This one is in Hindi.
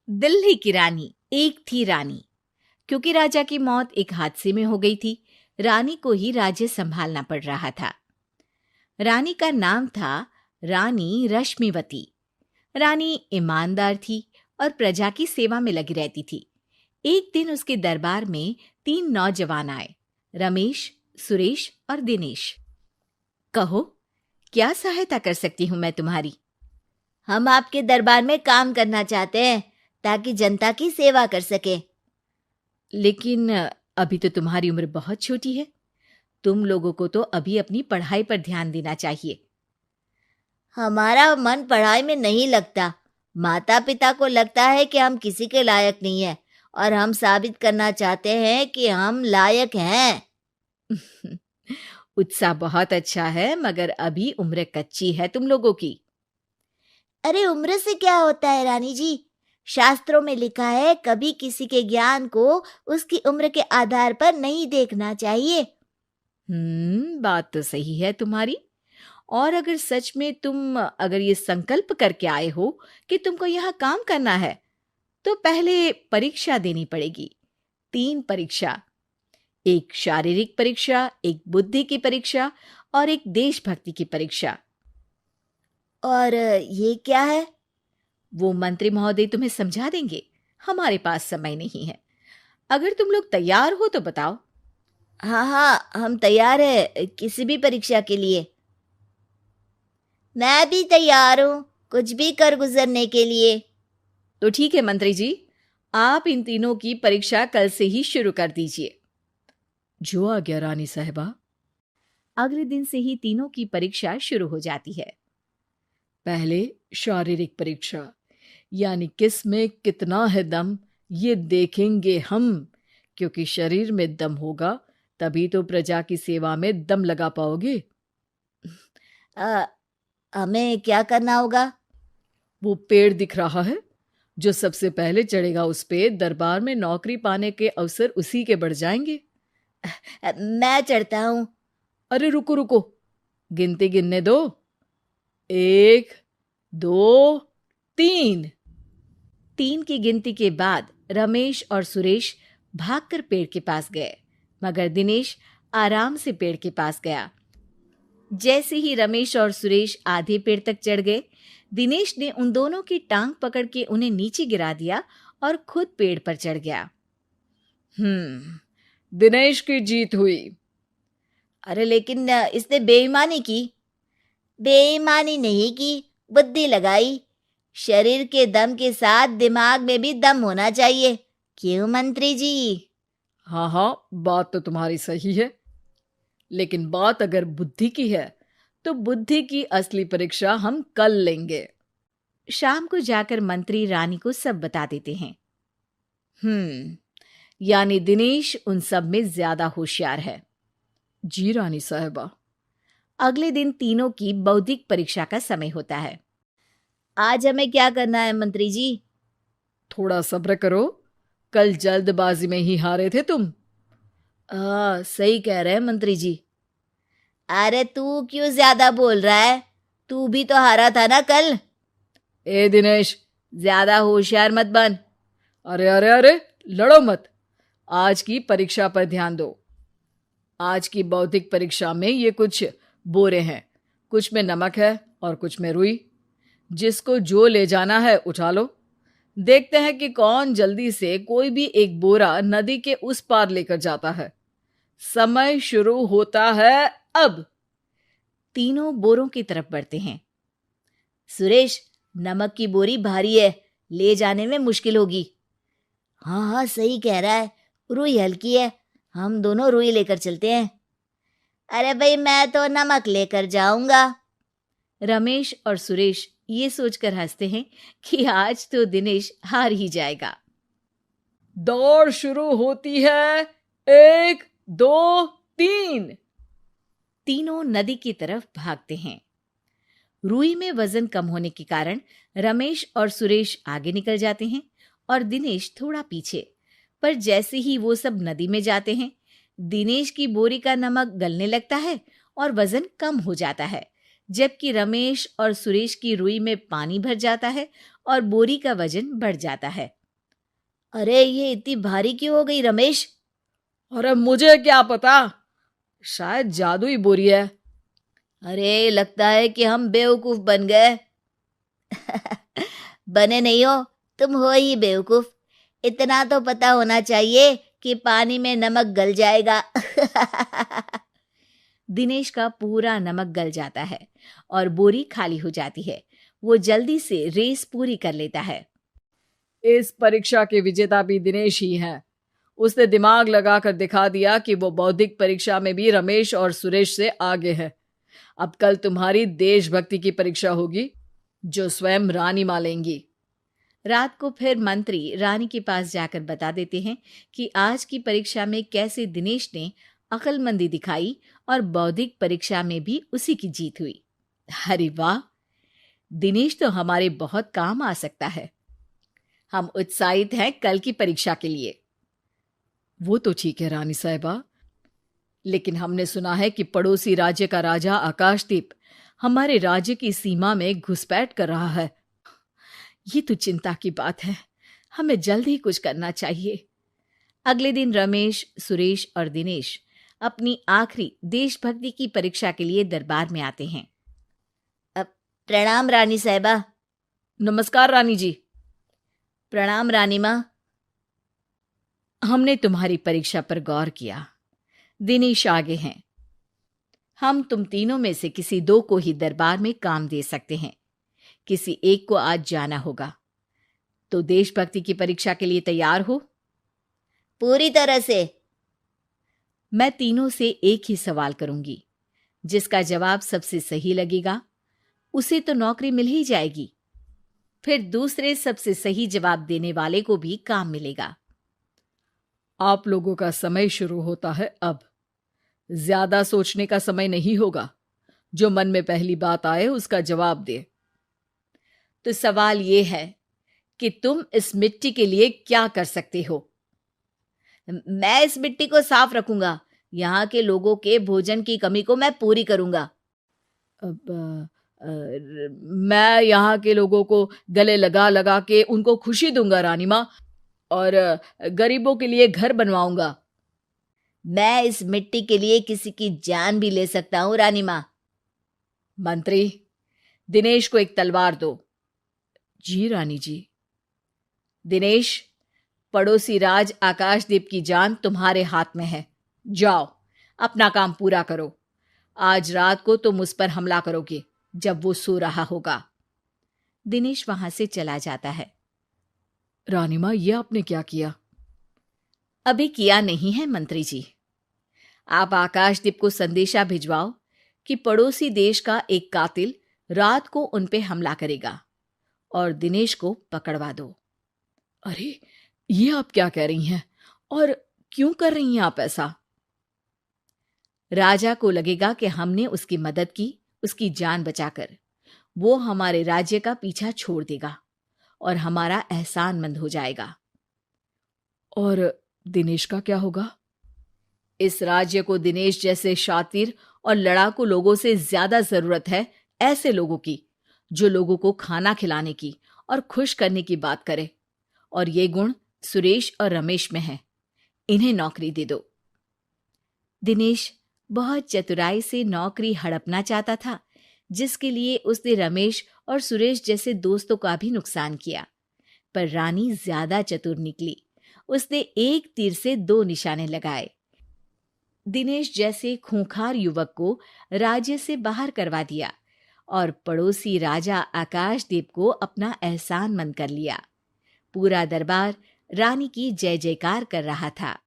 दिल्ली की रानी। एक थी रानी। क्योंकि राजा की मौत एक हादसे में हो गई थी, रानी को ही राज्य संभालना पड़ रहा था। रानी का नाम था रानी रश्मिवती। रानी ईमानदार थी और प्रजा की सेवा में लगी रहती थी। एक दिन उसके दरबार में 3 नौजवान आए, रमेश, सुरेश और दिनेश। कहो, क्या सहायता कर सकती हूँ मैं तुम्हारी? हम आपके दरबार में काम करना चाहते हैं ताकि जनता की सेवा कर सके। लेकिन अभी तो तुम्हारी उम्र बहुत छोटी है। तुम लोगों को तो अभी अपनी पढ़ाई पर ध्यान देना चाहिए। हमारा मन पढ़ाई में नहीं लगता। माता पिता को लगता है कि हम किसी के लायक नहीं है और हम साबित करना चाहते हैं कि हम लायक हैं। उत्साह बहुत अच्छा है, मगर अभी उम्र कच्ची है तुम लोगों की। अरे उम्र से क्या होता है रानी जी? शास्त्रों में लिखा है कभी किसी के ज्ञान को उसकी उम्र के आधार पर नहीं देखना चाहिए। बात तो सही है तुम्हारी। और अगर सच में तुम अगर ये संकल्प करके आए हो कि तुमको यहाँ काम करना है, तो पहले परीक्षा देनी पड़ेगी। 3 परीक्षा, एक शारीरिक परीक्षा, एक बुद्धि की परीक्षा और एक देशभक्ति की परीक्षा। और ये क्या है? वो मंत्री महोदय तुम्हें समझा देंगे। हमारे पास समय नहीं है। अगर तुम लोग तैयार हो तो बताओ। हाँ हाँ, हम तैयार है किसी भी परीक्षा के लिए। मैं भी तैयार हूँ कुछ भी कर गुजरने के लिए। तो ठीक है मंत्री जी, आप इन तीनों की परीक्षा कल से ही शुरू कर दीजिए। जो आ गया रानी साहिबा। अगले दिन से ही तीनों की परीक्षा शुरू हो जाती है। पहले शारीरिक परीक्षा, यानी किस में कितना है दम, ये देखेंगे हम। क्योंकि शरीर में दम होगा तभी तो प्रजा की सेवा में दम लगा पाओगे। हमें क्या करना होगा? वो पेड़ दिख रहा है, जो सबसे पहले चढ़ेगा उस पे दरबार में नौकरी पाने के अवसर उसी के बढ़ जाएंगे। मैं चढ़ता हूँ। अरे रुको रुको, गिनती गिनने दो। 1, 2, 3। 3 की गिनती के बाद रमेश और सुरेश भागकर पेड़ के पास गए, मगर दिनेश आराम से पेड़ के पास गया। जैसे ही रमेश और सुरेश आधे पेड़ तक चढ़ गए, दिनेश ने उन दोनों की टांग पकड़ के उन्हें नीचे गिरा दिया और खुद पेड़ पर चढ़ गया। दिनेश की जीत हुई। अरे लेकिन इसने बेईमानी की। बेईमानी नहीं की, बुद्धि लगाई। शरीर के दम के साथ दिमाग में भी दम होना चाहिए। क्यों मंत्री जी? हाँ हाँ, बात तो तुम्हारी सही है, लेकिन बात अगर बुद्धि की है तो बुद्धि की असली परीक्षा हम कल लेंगे। शाम को जाकर मंत्री रानी को सब बता देते हैं। यानी दिनेश उन सब में ज्यादा होशियार है। जी रानी साहिबा। अगले दिन तीनों की बौद्धिक परीक्षा का समय होता है। आज हमें क्या करना है मंत्री जी? थोड़ा सब्र करो, कल जल्दबाजी में ही हारे थे तुम। सही कह रहे हैं मंत्री जी। अरे तू क्यों ज्यादा बोल रहा है? तू भी तो हारा था ना कल। ए दिनेश, ज्यादा होशियार मत बन। अरे अरे अरे, लड़ो मत। आज की परीक्षा पर ध्यान दो। आज की बौद्धिक परीक्षा में ये कुछ बोरे हैं, कुछ में नमक है और कुछ में रुई। जिसको जो ले जाना है उठा लो। देखते हैं कि कौन जल्दी से कोई भी एक बोरा नदी के उस पार लेकर जाता है। समय शुरू होता है अब। तीनों बोरों की तरफ बढ़ते हैं। सुरेश, नमक की बोरी भारी है, ले जाने में मुश्किल होगी। हाँ हाँ, सही कह रहा है, रुई हल्की है, हम दोनों रुई लेकर चलते हैं। अरे भाई, मैं तो नमक लेकर जाऊंगा। रमेश और सुरेश ये सोचकर हंसते हैं कि आज तो दिनेश हार ही जाएगा। दौड़ शुरू होती है। 1, 2, 3। तीनों नदी की तरफ भागते हैं। रुई में वजन कम होने के कारण रमेश और सुरेश आगे निकल जाते हैं और दिनेश थोड़ा पीछे। पर जैसे ही वो सब नदी में जाते हैं, दिनेश की बोरी का नमक गलने लगता है और वजन कम हो जाता है, जबकि रमेश और सुरेश की रुई में पानी भर जाता है और बोरी का वजन बढ़ जाता है। अरे ये इतनी भारी क्यों हो गई रमेश? अरे मुझे क्या पता, शायद जादुई बोरी है। अरे लगता है कि हम बेवकूफ बन गए। बने नहीं हो, तुम हो ही बेवकूफ। इतना तो पता होना चाहिए कि पानी में नमक गल जाएगा। दिनेश का पूरा नमक गल जाता है और बोरी खाली हो जाती है। वो जल्दी से रेस पूरी कर लेता है। इस परीक्षा के विजेता भी दिनेश ही हैं। उसने दिमाग लगाकर दिखा दिया कि वो बौद्धिक परीक्षा में भी रमेश और सुरेश से आगे है। अब कल तुम्हारी देशभक्ति की परीक्षा होगी, जो स्वयं रानी मां लेंगी। रात को फिर मंत्री रानी के पास जाकर बता देते हैं कि आज की परीक्षा में कैसे दिनेश ने अक्लमंदी दिखाई और बौद्धिक परीक्षा में भी उसी की जीत हुई। अरे वाह, दिनेश तो हमारे बहुत काम आ सकता है। हम उत्साहित हैं कल की परीक्षा के लिए। वो तो ठीक है रानी साहिबा, लेकिन हमने सुना है कि पड़ोसी राज्य का राजा आकाशदीप हमारे राज्य की सीमा में घुसपैठ कर रहा है। ये तो चिंता की बात है। हमें जल्द ही कुछ करना चाहिए। अगले दिन रमेश, सुरेश और दिनेश अपनी आखिरी देशभक्ति की परीक्षा के लिए दरबार में आते हैं। प्रणाम रानी साहिबा। नमस्कार रानी जी। प्रणाम रानी माँ। हमने तुम्हारी परीक्षा पर गौर किया। दिनेश आगे हैं। हम तुम तीनों में से किसी दो को ही दरबार में काम दे सकते हैं। किसी एक को आज जाना होगा। तो देशभक्ति की परीक्षा के लिए तैयार हो? पूरी तरह से। मैं तीनों से एक ही सवाल करूंगी। जिसका जवाब सबसे सही लगेगा उसे तो नौकरी मिल ही जाएगी। फिर दूसरे सबसे सही जवाब देने वाले को भी काम मिलेगा। आप लोगों का समय शुरू होता है अब। ज्यादा सोचने का समय नहीं होगा। जो मन में पहली बात आए उसका जवाब दे। तो सवाल यह है कि तुम इस मिट्टी के लिए क्या कर सकते हो? मैं इस मिट्टी को साफ रखूंगा। यहाँ के लोगों के भोजन की कमी को मैं पूरी करूंगा। मैं यहाँ के लोगों को गले लगा लगा के उनको खुशी दूंगा रानी माँ, और गरीबों के लिए घर बनवाऊंगा। मैं इस मिट्टी के लिए किसी की जान भी ले सकता हूँ रानी माँ। मंत्री, दिनेश को एक तलवार दो। जी रानी जी। दिनेश, पड़ोसी राज आकाशदीप की जान तुम्हारे हाथ में है। जाओ, अपना काम पूरा करो। आज रात को तुम उस पर हमला करोगे जब वो सो रहा होगा। दिनेश वहां से चला जाता है। रानी माँ, ये आपने क्या किया? अभी किया नहीं है मंत्री जी। आप आकाशदीप को संदेशा भिजवाओ कि पड़ोसी देश का एक कातिल रात को उन पे हमला करेगा और दिनेश को पकड़वा दो। अरे ये आप क्या कह रही हैं, और क्यों कर रही हैं आप ऐसा? राजा को लगेगा कि हमने उसकी मदद की, उसकी जान बचाकर। वो हमारे राज्य का पीछा छोड़ देगा और हमारा एहसानमंद हो जाएगा। और दिनेश का क्या होगा? इस राज्य को दिनेश जैसे शातिर और लड़ाकू लोगों से ज्यादा जरूरत है, ऐसे लोगों की जो लोगों को खाना खिलाने की और खुश करने की बात करे। और ये गुण सुरेश और रमेश में है। इन्हें नौकरी दे दो। दिनेश बहुत चतुराई से नौकरी हड़पना चाहता था, जिसके लिए उसने रमेश और सुरेश जैसे दोस्तों का भी नुकसान किया। पर रानी ज्यादा चतुर निकली। उसने एक तीर से दो निशाने लगाए। दिनेश जैसे खूंखार युवक को राज्य से बाहर करवा दिया और पड़ोसी राजा आकाशदीप को अपना एहसानमंद कर लिया। पूरा दरबार रानी की जय जयकार कर रहा था।